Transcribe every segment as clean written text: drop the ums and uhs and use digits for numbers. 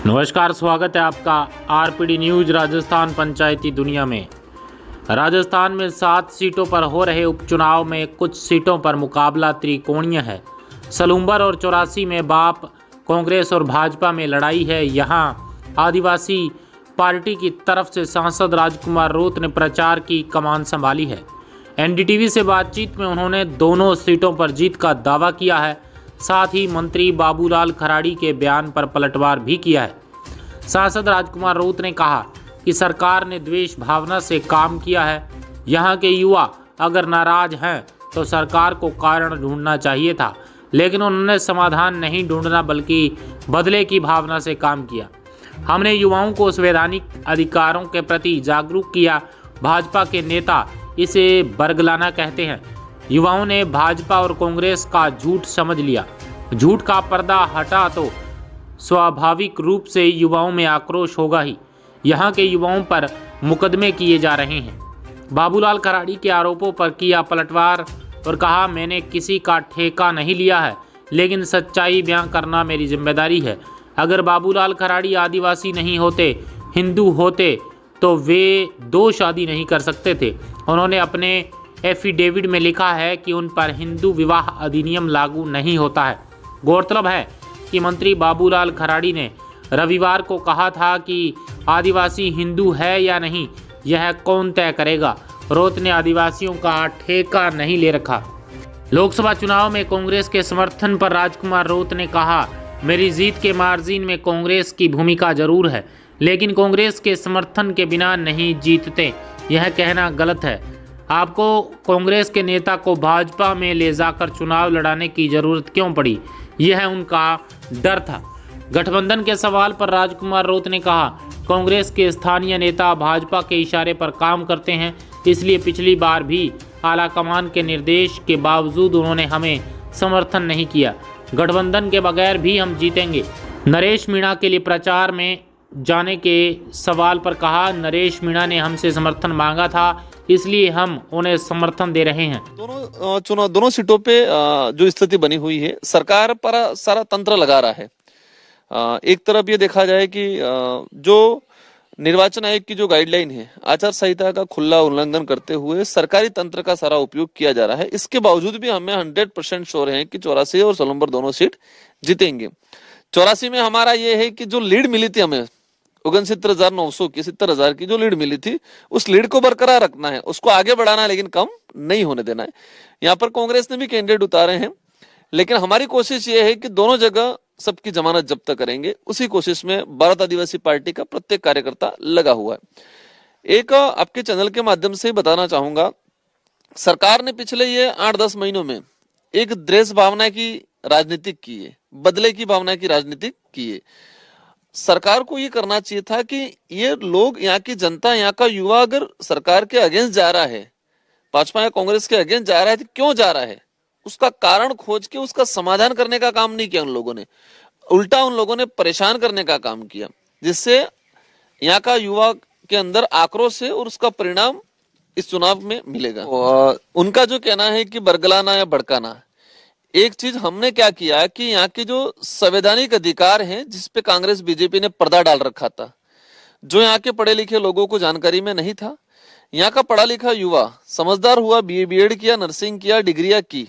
नमस्कार, स्वागत है आपका आरपीडी न्यूज राजस्थान पंचायती दुनिया में। राजस्थान में 7 सीटों पर हो रहे उपचुनाव में कुछ सीटों पर मुकाबला त्रिकोणीय है। सलूंबर और 84 में बाप, कांग्रेस और भाजपा में लड़ाई है। यहां आदिवासी पार्टी की तरफ से सांसद राजकुमार रोत ने प्रचार की कमान संभाली है। एनडीटीवी से बातचीत में उन्होंने दोनों सीटों पर जीत का दावा किया है। साथ ही मंत्री बाबूलाल खराड़ी के बयान पर पलटवार भी किया है। सांसद राजकुमार रोत ने कहा कि सरकार ने द्वेष भावना से काम किया है। यहाँ के युवा अगर नाराज हैं तो सरकार को कारण ढूंढना चाहिए था, लेकिन उन्होंने समाधान नहीं ढूंढना बल्कि बदले की भावना से काम किया। हमने युवाओं को संवैधानिक अधिकारों के प्रति जागरूक किया। भाजपा के नेता इसे बरगलाना कहते हैं। युवाओं ने भाजपा और कांग्रेस का झूठ समझ लिया। झूठ का पर्दा हटा तो स्वाभाविक रूप से युवाओं में आक्रोश होगा ही। यहाँ के युवाओं पर मुकदमे किए जा रहे हैं। बाबूलाल खराड़ी के आरोपों पर किया पलटवार और कहा, मैंने किसी का ठेका नहीं लिया है, लेकिन सच्चाई बयां करना मेरी जिम्मेदारी है। अगर बाबूलाल खराड़ी आदिवासी नहीं होते, हिंदू होते, तो वे 2 शादी नहीं कर सकते थे। उन्होंने अपने एफिडेविट में लिखा है कि उन पर हिंदू विवाह अधिनियम लागू नहीं होता है। गौरतलब है कि मंत्री बाबूलाल खराड़ी ने रविवार को कहा था कि आदिवासी हिंदू है या नहीं, यह कौन तय करेगा। रोत ने आदिवासियों का ठेका नहीं ले रखा। लोकसभा चुनाव में कांग्रेस के समर्थन पर राजकुमार रोत ने कहा, मेरी जीत के मार्जिन में कांग्रेस की भूमिका जरूर है, लेकिन कांग्रेस के समर्थन के बिना नहीं जीतते, यह कहना गलत है। आपको कांग्रेस के नेता को भाजपा में ले जाकर चुनाव लड़ाने की जरूरत क्यों पड़ी, यह उनका डर था। गठबंधन के सवाल पर राजकुमार रोत ने कहा, कांग्रेस के स्थानीय नेता भाजपा के इशारे पर काम करते हैं, इसलिए पिछली बार भी आलाकमान के निर्देश के बावजूद उन्होंने हमें समर्थन नहीं किया। गठबंधन के बगैर भी हम जीतेंगे। नरेश मीणा के लिए प्रचार में जाने के सवाल पर कहा, नरेश मीणा ने हमसे समर्थन मांगा था, इसलिए हम उन्हें समर्थन दे रहे हैं। दोनों सीटों पे जो स्थिति बनी हुई है, सरकार पर सारा तंत्र लगा रहा है। एक तरफ ये देखा जाए कि जो निर्वाचन आयोग की जो गाइडलाइन है, आचार संहिता का खुला उल्लंघन करते हुए सरकारी तंत्र का सारा उपयोग किया जा रहा है। इसके बावजूद भी हमें 100% श्योर है कि 84 और सलूंबर दोनों सीट जीतेंगे। 84 में हमारा ये है कि जो लीड मिली थी हमें 69,900 की, 70,000 की जो लीड मिली थी, उस लीड को बरकरार रखना है, उसको आगे बढ़ाना है, लेकिन कम नहीं होने देना है। यहाँ पर कांग्रेस ने भी कैंडिडेट उतारे हैं, लेकिन हमारी कोशिश ये है कि दोनों जगह सबकी जमानत जब्त करेंगे। उसी कोशिश में भारत आदिवासी पार्टी का प्रत्येक कार्यकर्ता लगा हुआ है। एक आपके चैनल के माध्यम से बताना चाहूंगा, सरकार ने पिछले ये 8-10 महीनों में एक द्वेष भावना की राजनीति की है, बदले की भावना की राजनीति की है। सरकार को ये करना चाहिए था कि ये लोग, यहाँ की जनता, यहाँ का युवा अगर सरकार के अगेंस्ट जा रहा है, भाजपा या कांग्रेस के अगेंस्ट जा रहा है, तो क्यों जा रहा है, उसका कारण खोज के उसका समाधान करने का काम नहीं किया उन लोगों ने। उल्टा उन लोगों ने परेशान करने का काम किया, जिससे यहाँ का युवा के अंदर आक्रोश है और उसका परिणाम इस चुनाव में मिलेगा। उनका जो कहना है कि बरगलाना या भड़काना, एक चीज हमने क्या किया कि यहाँ के जो संवैधानिक अधिकार हैं, जिसपे कांग्रेस बीजेपी ने पर्दा डाल रखा था, जो यहाँ के पढ़े लिखे लोगों को जानकारी में नहीं था, यहाँ का पढ़ा लिखा युवा समझदार हुआ, बीए बीएड किया, नर्सिंग किया, डिग्रियां की,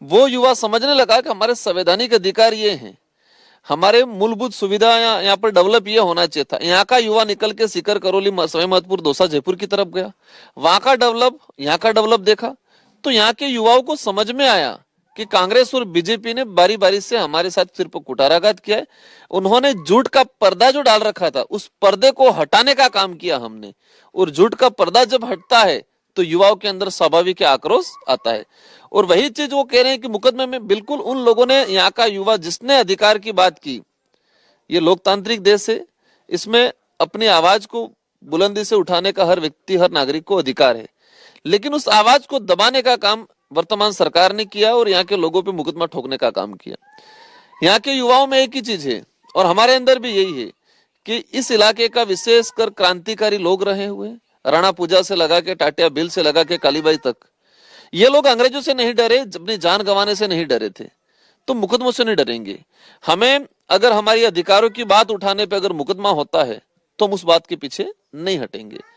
वो युवा समझने लगा कि हमारे संवैधानिक अधिकार ये हैं, हमारे मूलभूत सुविधा यहाँ पर डेवलप ये होना चाहिए था। यहाँ का युवा निकल के सीकर, करौली, सवाई माधोपुर, दौसा, जयपुर की तरफ गया, वहां का डेवलप, यहाँ का डेवलप देखा, तो यहाँ के युवाओं को समझ में आया कि कांग्रेस और बीजेपी ने बारी बारी से हमारे साथ सिर पर कुठाराघात किया है। उन्होंने झूठ का पर्दा जो डाल रखा था, उस पर्दे को हटाने का काम किया हमने, और झूठ का पर्दा जब हटता है तो युवाओं के अंदर स्वाभाविक आक्रोश आता है। और वही चीज वो कह रहे हैं कि मुकदमे में बिल्कुल उन लोगों ने, यहाँ का युवा जिसने अधिकार की बात की, ये लोकतांत्रिक देश है, इसमें अपनी आवाज को बुलंदी से उठाने का हर व्यक्ति, हर नागरिक को अधिकार है, लेकिन उस आवाज को दबाने का काम वर्तमान सरकार ने किया और यहाँ के लोगों पे मुकदमा ठोकने का काम किया। यहाँ के युवाओं में एक ही चीज है, और हमारे अंदर भी यही है, कि इस इलाके का विशेषकर क्रांतिकारी लोग रहे हुए, राणा पूजा से लगा के टाटिया बिल से लगा के कालीबाई तक, ये लोग अंग्रेजों से नहीं डरे, अपनी जान गंवाने से नहीं डरे थे। तो मुकदमों से नहीं डरेंगे। हमें अगर हमारी अधिकारों की बात उठाने पे अगर मुकदमा होता है तो हम उस बात के पीछे नहीं हटेंगे।